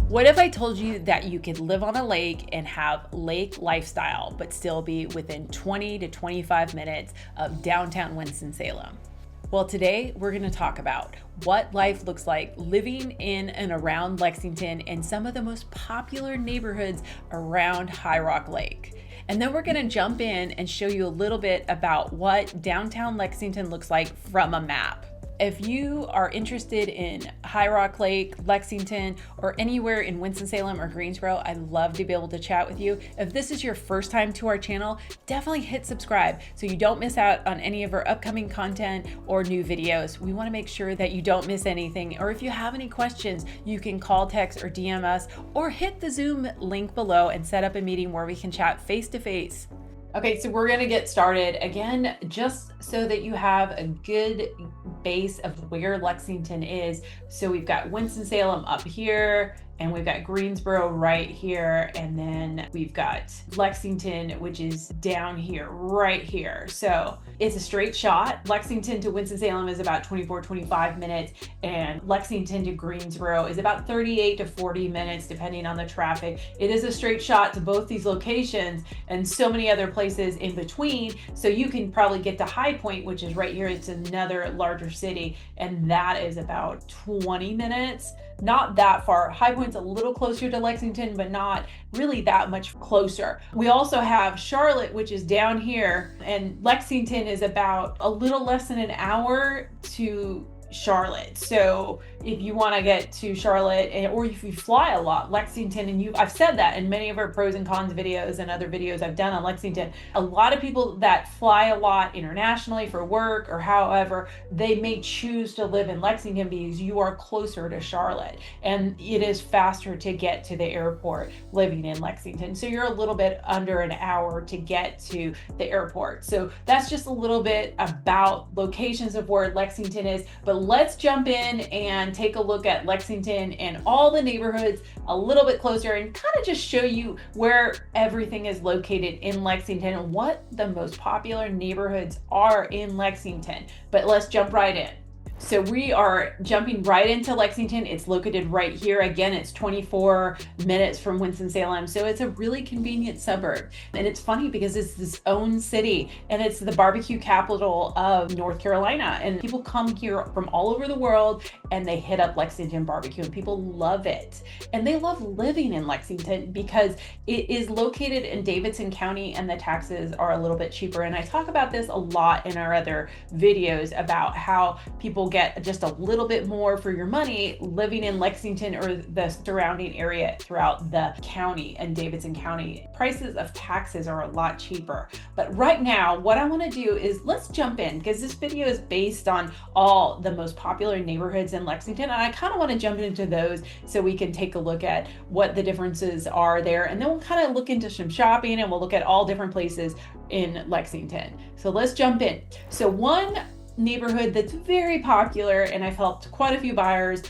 What if I told you that you could live on a lake and have lake lifestyle, but still be within 20 to 25 minutes of downtown Winston-Salem? Well, today we're going to talk about what life looks like living in and around Lexington and some of the most popular neighborhoods around High Rock Lake. And then we're going to jump in and show you a little bit about what downtown Lexington looks like from a map. If you are interested in High Rock Lake, Lexington, or anywhere in Winston-Salem or Greensboro, I'd love to be able to chat with you. If this is your first time to our channel, definitely hit subscribe so you don't miss out on any of our upcoming content or new videos. We want to make sure that you don't miss anything. Or if you have any questions, you can call, text, or DM us, or hit the Zoom link below and set up a meeting where we can chat face to face. Okay, so we're going to get started again, just so that you have a good base of where Lexington is. So we've got Winston-Salem up here, and we've got Greensboro right here, and then we've got Lexington, which is down here, right here. So it's a straight shot. Lexington to Winston-Salem is about 24-25 minutes, and Lexington to Greensboro is about 38 to 40 minutes, depending on the traffic. It is a straight shot to both these locations and so many other places in between. So you can probably get to High Point, which is right here. It's another larger city, and that is about 20 minutes. Not that far. High Point's a little closer to Lexington, but not really that much closer. We also have Charlotte, which is down here, and Lexington is about a little less than an hour to Charlotte. So if you want to get to Charlotte, or if you fly a lot, Lexington, and I've said that in many of our pros and cons videos and other videos I've done on Lexington, a lot of people that fly a lot internationally for work or however, they may choose to live in Lexington because you are closer to Charlotte, and it is faster to get to the airport living in Lexington. So you're a little bit under an hour to get to the airport. So that's just a little bit about locations of where Lexington is. But let's jump in and take a look at Lexington and all the neighborhoods a little bit closer, and kind of just show you where everything is located in Lexington and what the most popular neighborhoods are in Lexington. But let's jump right in. So we are jumping right into Lexington. It's located right here. Again, it's 24 minutes from Winston-Salem. So it's a really convenient suburb. And it's funny because it's its own city, and it's the barbecue capital of North Carolina. And people come here from all over the world and they hit up Lexington barbecue, and people love it. And they love living in Lexington because it is located in Davidson County and the taxes are a little bit cheaper. And I talk about this a lot in our other videos about how people get just a little bit more for your money living in Lexington or the surrounding area throughout the county and Davidson County. Prices of taxes are a lot cheaper. But right now, what I want to do is let's jump in, because this video is based on all the most popular neighborhoods in Lexington, and I kind of want to jump into those so we can take a look at what the differences are there, and then we'll kind of look into some shopping, and we'll look at all different places in Lexington. So let's jump in. So one neighborhood that's very popular, and I've helped quite a few buyers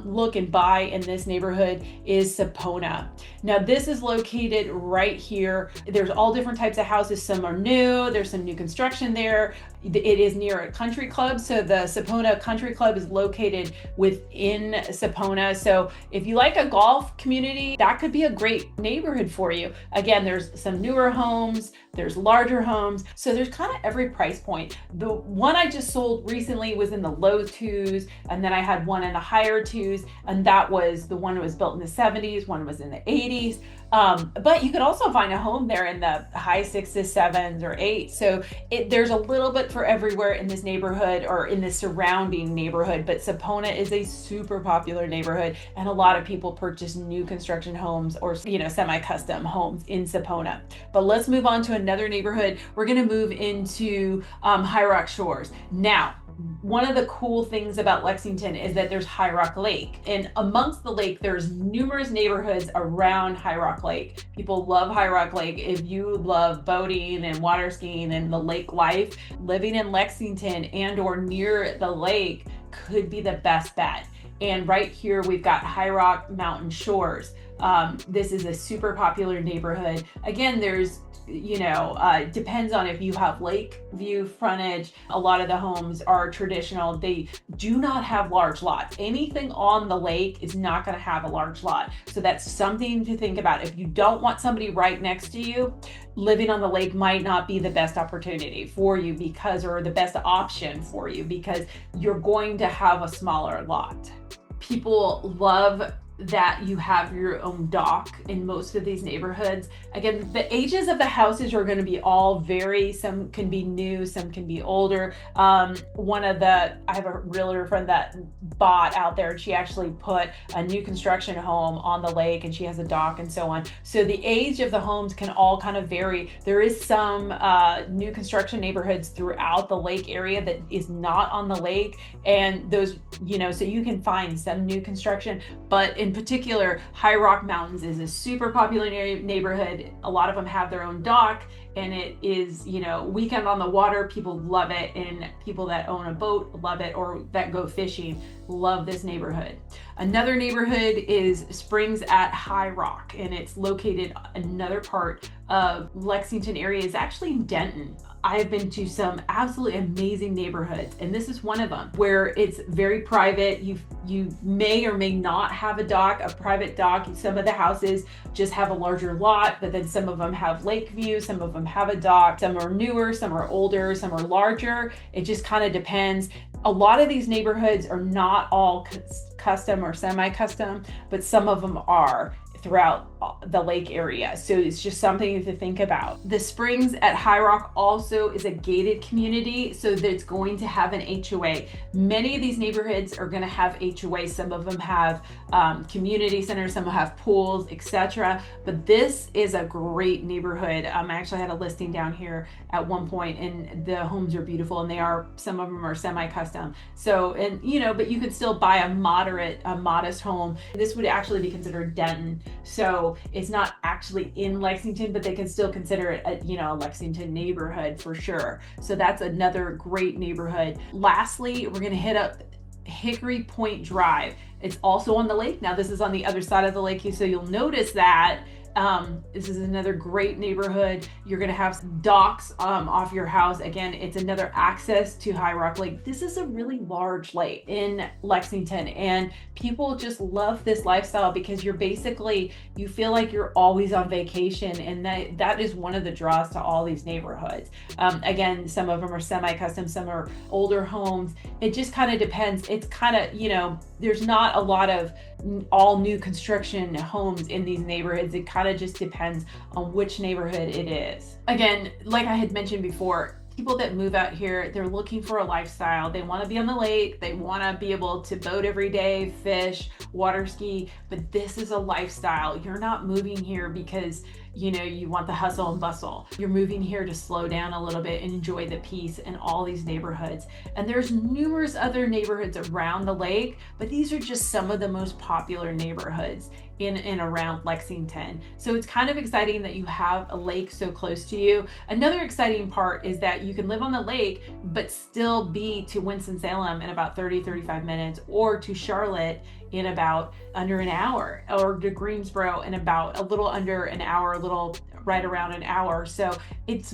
look and buy in this neighborhood, is Sapona. Now this is located right here. There's all different types of houses. Some are new, there's some new construction there. It is near a country club. So the Sapona Country Club is located within Sapona. So if you like a golf community, that could be a great neighborhood for you. Again, there's some newer homes, there's larger homes. So there's kind of every price point. The one I just sold recently was in the low twos, and then I had one in the higher twos, and that was the one that was built in the 70s, one was in the 80s. But you could also find a home there in the high 6s, 7s, or 8s. So there's a little bit for everywhere in this neighborhood or in the surrounding neighborhood. But Sapona is a super popular neighborhood, and a lot of people purchase new construction homes or semi-custom homes in Sapona. But let's move on to another neighborhood. We're going to move into High Rock Shores. Now, one of the cool things about Lexington is that there's High Rock Lake, and amongst the lake there's numerous neighborhoods around High Rock Lake. People love High Rock Lake. If you love boating and water skiing and the lake life, living in Lexington and or near the lake could be the best bet. And right here we've got High Rock Mountain Shores. This is a super popular neighborhood. Again, there's depends on if you have lake view frontage. A lot of the homes are traditional. They do not have large lots. Anything on the lake is not going to have a large lot. So that's something to think about. If you don't want somebody right next to you, living on the lake might not be the best opportunity for you or the best option for you, because you're going to have a smaller lot. People love that you have your own dock in most of these neighborhoods. Again, the ages of the houses are going to be all vary. Some can be new, some can be older. I have a realtor friend that bought out there, and she actually put a new construction home on the lake, and she has a dock and so on. So the age of the homes can all kind of vary. There is some new construction neighborhoods throughout the lake area that is not on the lake, and those, so you can find some new construction, but in particular, High Rock Mountains is a super popular neighborhood. A lot of them have their own dock, and it is, weekend on the water. People love it, and people that own a boat love it, or that go fishing love this neighborhood. Another neighborhood is Springs at High Rock, and it's located another part of Lexington area. Is actually in Denton. I have been to some absolutely amazing neighborhoods, and this is one of them where it's very private. You may or may not have a private dock. Some of the houses just have a larger lot, but then some of them have lake view, some of them have a dock, some are newer, some are older, some are larger. It just kind of depends. A lot of these neighborhoods are not all custom or semi-custom, but some of them are throughout the lake area. So it's just something to think about. The Springs at High Rock also is a gated community, so that it's going to have an HOA. Many of these neighborhoods are going to have HOA. Some of them have community centers, some will have pools, etc. But this is a great neighborhood. I actually had a listing down here at one point, and the homes are beautiful, and some of them are semi-custom. So, but you could still buy a modest home. This would actually be considered Denton. So it's not actually in Lexington, but they can still consider it a Lexington neighborhood for sure. So that's another great neighborhood. Lastly, we're going to hit up Hickory Point Drive. It's also on the lake. Now this is on the other side of the lake, so you'll notice that this is another great neighborhood. You're going to have docks off your house. Again, it's another access to High Rock Lake. This is a really large lake in Lexington, and people just love this lifestyle because you feel like you're always on vacation, and that is one of the draws to all these neighborhoods. Again, some of them are semi-custom, some are older homes. It just kind of depends. It's kind of, there's not a lot of all new construction homes in these neighborhoods. It kind of just depends on which neighborhood it is. Again, like I had mentioned before, people that move out here, they're looking for a lifestyle. They want to be on the lake. They want to be able to boat every day, fish, water ski, but this is a lifestyle. You're not moving here because you want the hustle and bustle. You're moving here to slow down a little bit and enjoy the peace in all these neighborhoods. And there's numerous other neighborhoods around the lake, but these are just some of the most popular neighborhoods in and around Lexington. So it's kind of exciting that you have a lake so close to you. Another exciting part is that you can live on the lake, but still be to Winston-Salem in about 30-35 minutes, or to Charlotte in about under an hour, or to Greensboro in about a little under an hour, right around an hour. So it's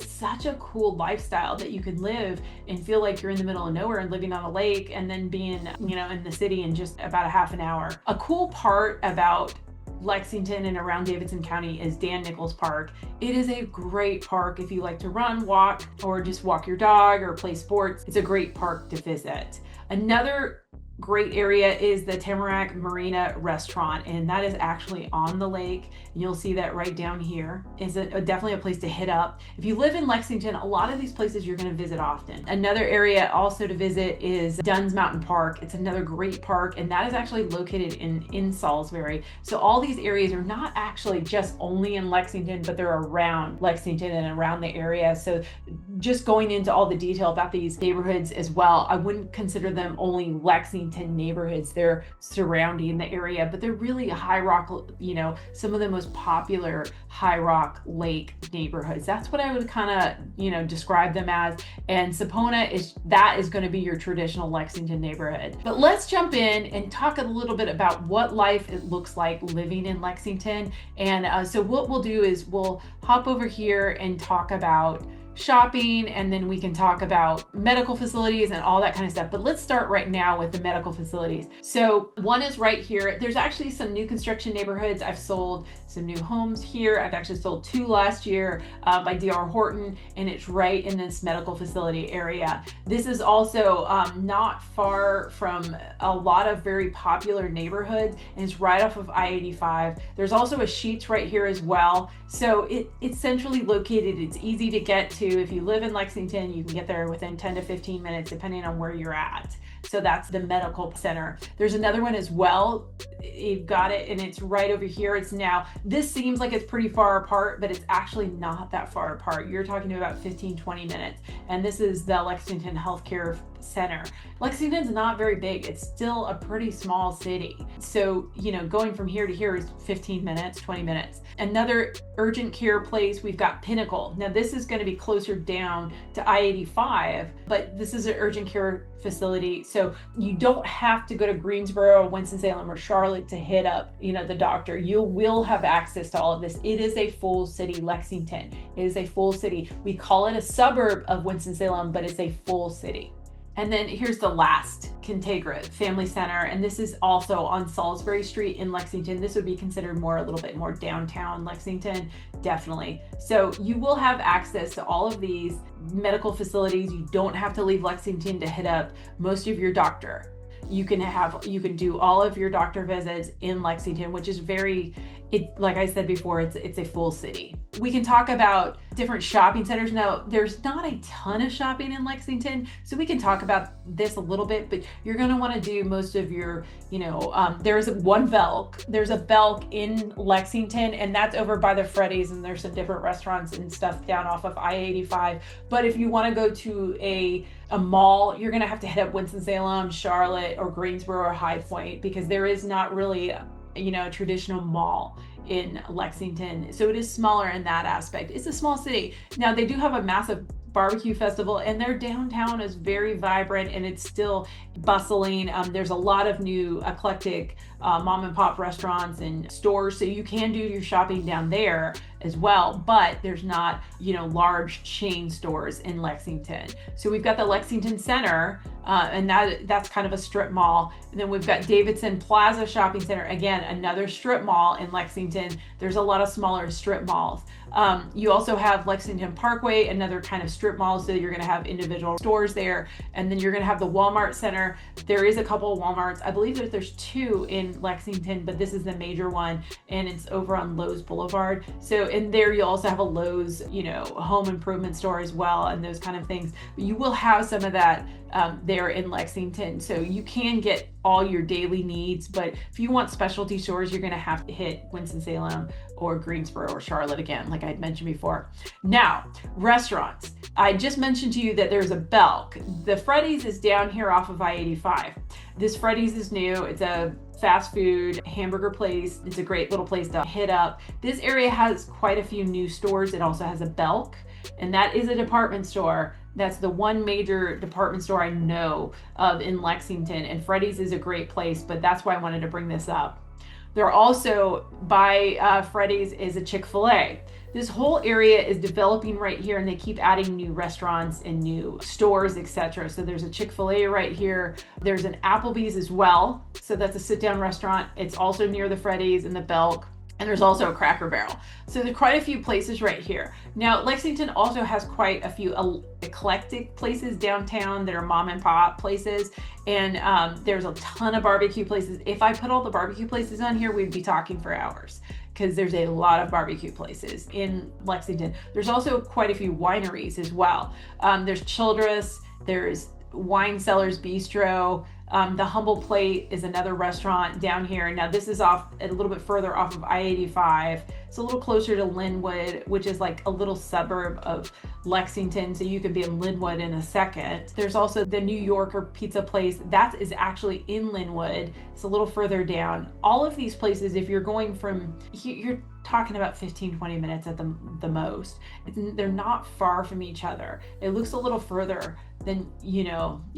such a cool lifestyle that you can live and feel like you're in the middle of nowhere and living on a lake, and then being, in the city in just about a half an hour. A cool part about Lexington and around Davidson County is Dan Nichols Park. It is a great park if you like to run, walk, or just walk your dog or play sports. It's a great park to visit. Another great area is the Tamarack Marina Restaurant, and that is actually on the lake. And you'll see that right down here. Is definitely a place to hit up. If you live in Lexington, a lot of these places you're going to visit often. Another area also to visit is Dunn's Mountain Park. It's another great park, and that is actually located in Salisbury. So all these areas are not actually just only in Lexington, but they're around Lexington and around the area. So just going into all the detail about these neighborhoods as well, I wouldn't consider them only Lexington Lexington neighborhoods. They're surrounding the area, but they're really high rock, some of the most popular high rock lake neighborhoods. That's what I would kind of, describe them as. And Sapona is going to be your traditional Lexington neighborhood. But let's jump in and talk a little bit about what life it looks like living in Lexington. And so what we'll do is we'll hop over here and talk about shopping, and then we can talk about medical facilities and all that kind of stuff. But let's start right now with the medical facilities. So one is right here. There's actually some new construction neighborhoods. I've sold some new homes here. I've actually sold 2 last year by D.R. Horton, and it's right in this medical facility area. This is also not far from a lot of very popular neighborhoods, and it's right off of I-85. There's also a Sheetz right here as well. So it's centrally located. It's easy to get to. If you live in Lexington, you can get there within 10 to 15 minutes, depending on where you're at. So that's the medical center. There's another one as well. You've got it, and it's right over here. This seems like it's pretty far apart, but it's actually not that far apart. You're talking about 15, 20 minutes. And this is the Lexington Healthcare Center. Lexington's not very big. It's still a pretty small city. So, going from here to here is 15 minutes, 20 minutes. Another urgent care place, we've got Pinnacle. Now this is going to be closer down to I-85, but this is an urgent care facility. So you don't have to go to Greensboro, Winston-Salem, or Charlotte to hit up, the doctor. You will have access to all of this. It is a full city, Lexington. It is a full city. We call it a suburb of Winston-Salem, but it's a full city. And then here's the last, Contegra Family Center, and this is also on Salisbury Street in Lexington. This would be considered a little bit more downtown Lexington, definitely. So you will have access to all of these medical facilities. You don't have to leave Lexington to hit up most of your doctor. You can do all of your doctor visits in Lexington, which is like I said before, it's a full city. We can talk about different shopping centers. Now, there's not a ton of shopping in Lexington, so we can talk about this a little bit, but you're going to want to do most of your, there's one Belk. There's a Belk in Lexington, and that's over by the Freddy's, and there's some different restaurants and stuff down off of I-85. But if you want to go to a mall, you're going to have to hit up Winston-Salem, Charlotte, or Greensboro, or High Point, because there is not really a traditional mall in Lexington. So it is smaller in that aspect. It's a small city. Now they do have a massive barbecue festival, and their downtown is very vibrant, and it's still bustling. There's a lot of new eclectic mom and pop restaurants and stores, so you can do your shopping down there as well, but there's not large chain stores in Lexington. So we've got the Lexington Center, and that's kind of a strip mall. And then we've got Davidson Plaza Shopping Center, again another strip mall in Lexington. There's a lot of smaller strip malls. You also have Lexington Parkway, another kind of strip mall, so you're going to have individual stores there. And then you're going to have the Walmart Center. There is a couple of Walmarts. I believe that there's 2 in Lexington, but this is the major one, and it's over on Lowe's Boulevard. So in there you also have a Lowe's, home improvement store as well, and those kind of things. But you will have some of that there in Lexington. So you can get all your daily needs, but if you want specialty stores, you're going to have to hit Winston-Salem or Greensboro or Charlotte again, like I mentioned before. Now, restaurants. I just mentioned to you that there's a Belk. The Freddy's is down here off of I-85. This Freddy's is new. It's a fast food hamburger place. It's a great little place to hit up. This area has quite a few new stores. It also has a Belk, and that is a department store. That's the one major department store I know of in Lexington, and Freddy's is a great place, but that's why I wanted to bring this up. There are also, by Freddy's is a Chick-fil-A. This whole area is developing right here, and they keep adding new restaurants and new stores, etc. So there's a Chick-fil-A right here. There's an Applebee's as well. So that's a sit-down restaurant. It's also near the Freddy's and the Belk. And there's also a Cracker Barrel. So there's quite a few places right here. Now, Lexington also has quite a few eclectic places downtown that are mom and pop places. And there's a ton of barbecue places. If I put all the barbecue places on here, we'd be talking for hours, because there's a lot of barbecue places in Lexington. There's also quite a few wineries as well. There's Childress, there's Wine Cellars Bistro, The Humble Plate is another restaurant down here. Now this is off a little bit further off of I-85. It's a little closer to Linwood, which is like a little suburb of Lexington, so you could be in Linwood in a second. There's also the New Yorker pizza place. That is actually in Linwood. It's a little further down. All of these places, if you're going from, you're talking about 15-20 minutes at the most. They're not far from each other. It looks a little further than you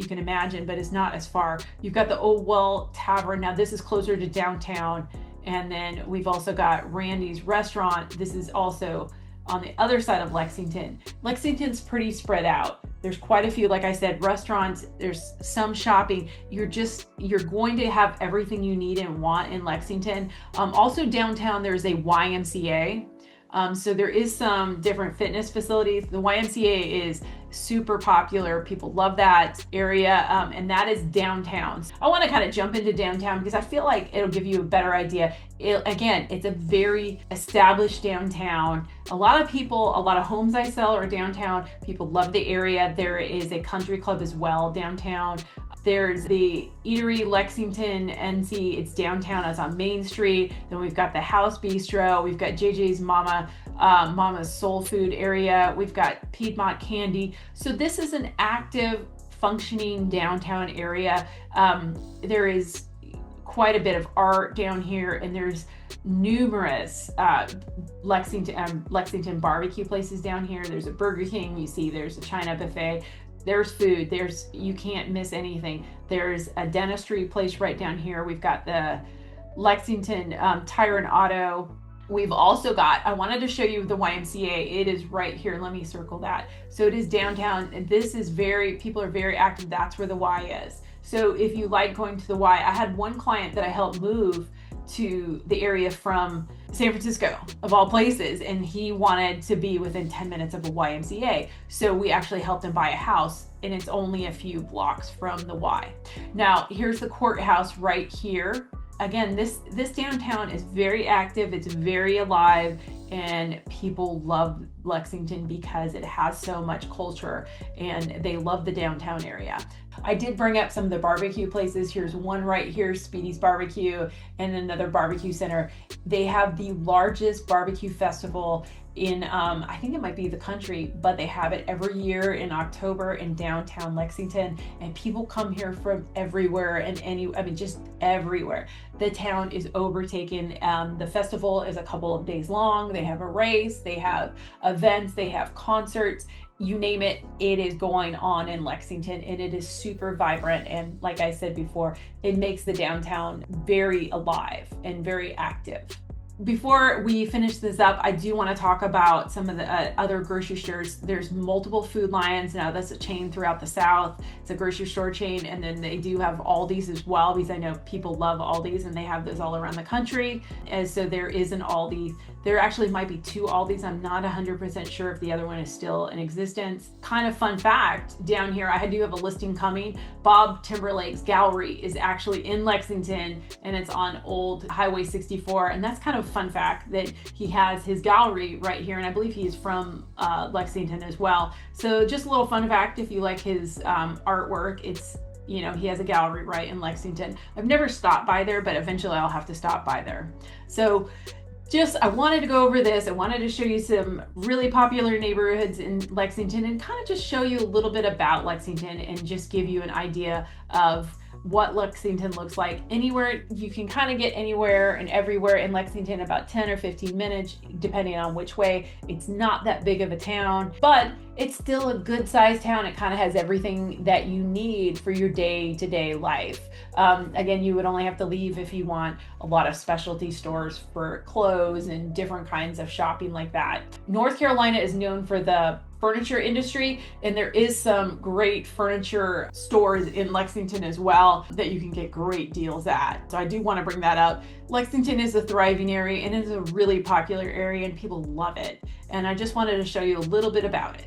can imagine, but it's not as far. You've got the Old Well Tavern. Now this is closer to downtown. And then we've also got Randy's Restaurant. This is also on the other side of Lexington. Lexington's pretty spread out. There's quite a few, like I said, restaurants, there's some shopping. You're going to have everything you need and want in Lexington. Also downtown, there's a YMCA. So there is some different fitness facilities. The YMCA is super popular. People love that area, and that is downtown. I want to kind of jump into downtown because I feel like it'll give you a better idea. Again, it's a very established downtown. A lot of homes I sell are downtown. People love the area. There is a country club as well downtown. There's the Eatery Lexington NC. It's downtown. It's on Main Street. Then we've got the House Bistro. We've got JJ's Mama's Soul Food area. We've got Piedmont Candy. So this is an active, functioning downtown area. There is quite a bit of art down here, and there's numerous Lexington barbecue places down here. There's a Burger King. You see, there's a China buffet. There's food. You can't miss anything. There's a dentistry place right down here. We've got the Lexington Tire and Auto. We've also got, I wanted to show you the YMCA. It is right here. Let me circle that. So it is downtown, and this is people are very active. That's where the Y is. So if you like going to the Y, I had one client that I helped move to the area from San Francisco, of all places, and he wanted to be within 10 minutes of a YMCA. So we actually helped him buy a house, and it's only a few blocks from the Y. Now, here's the courthouse right here. Again, this downtown is very active, it's very alive, and people love Lexington because it has so much culture, and they love the downtown area. I did bring up some of the barbecue places. Here's one right here, Speedy's Barbecue, and another barbecue center. They have the largest barbecue festival in, I think it might be the country, but they have it every year in October in downtown Lexington, and people come here from everywhere and just everywhere. The town is overtaken. The festival is a couple of days long. They have a race, they have events, they have concerts. You name it, it is going on in Lexington, and it is super vibrant. And like I said before, it makes the downtown very alive and very active. Before we finish this up, I do want to talk about some of the other grocery stores. There's multiple Food Lions. Now that's a chain throughout the South. It's a grocery store chain. And then they do have Aldi's as well, because I know people love Aldi's, and they have those all around the country. And so there is an Aldi. There actually might be two Aldi's. I'm not 100% sure if the other one is still in existence. Kind of fun fact, down here, I do have a listing coming. Bob Timberlake's gallery is actually in Lexington, and it's on Old Highway 64. And that's kind of fun fact that he has his gallery right here, and I believe he is from Lexington as well. So just a little fun fact, if you like his artwork, it's, he has a gallery right in Lexington. I've never stopped by there, but eventually I'll have to stop by there. So I wanted to go over this. I wanted to show you some really popular neighborhoods in Lexington, and kind of just show you a little bit about Lexington, and just give you an idea of what Lexington looks like. Anywhere, you can kind of get anywhere and everywhere in Lexington about 10 or 15 minutes, depending on which way. It's not that big of a town, but it's still a good sized town. It kind of has everything that you need for your day-to-day life. Again, you would only have to leave if you want a lot of specialty stores for clothes and different kinds of shopping like that. North Carolina is known for the furniture industry, and there is some great furniture stores in Lexington as well that you can get great deals at. So I do want to bring that up. Lexington is a thriving area, and it is a really popular area, and people love it. And I just wanted to show you a little bit about it.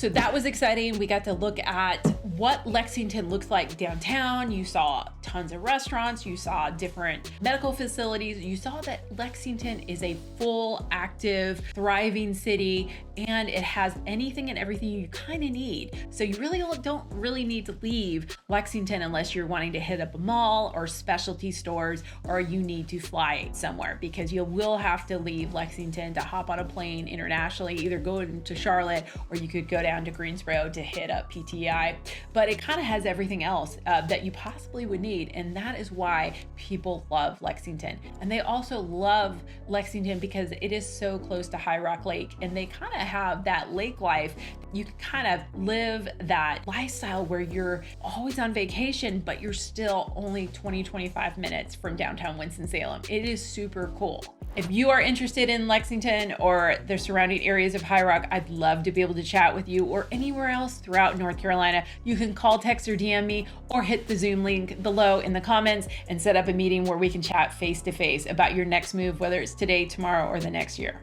So that was exciting. We got to look at what Lexington looks like downtown. You saw tons of restaurants, you saw different medical facilities, you saw that Lexington is a full, active, thriving city, and it has anything and everything you kind of need. So you really don't really need to leave Lexington unless you're wanting to hit up a mall or specialty stores, or you need to fly somewhere, because you will have to leave Lexington to hop on a plane internationally, either go into Charlotte or you could go down to Greensboro to hit up PTI. But it kind of has everything else that you possibly would need, and that is why people love Lexington. And they also love Lexington because it is so close to High Rock Lake, and they kind of have that lake life. You can kind of live that lifestyle where you're always on vacation, but you're still only 20-25 minutes from downtown Winston-Salem. It is super cool. If you are interested in Lexington or the surrounding areas of High Rock, I'd love to be able to chat with you, or anywhere else throughout North Carolina. You can call, text, or DM me, or hit the Zoom link below in the comments and set up a meeting where we can chat face to face about your next move, whether it's today, tomorrow, or the next year.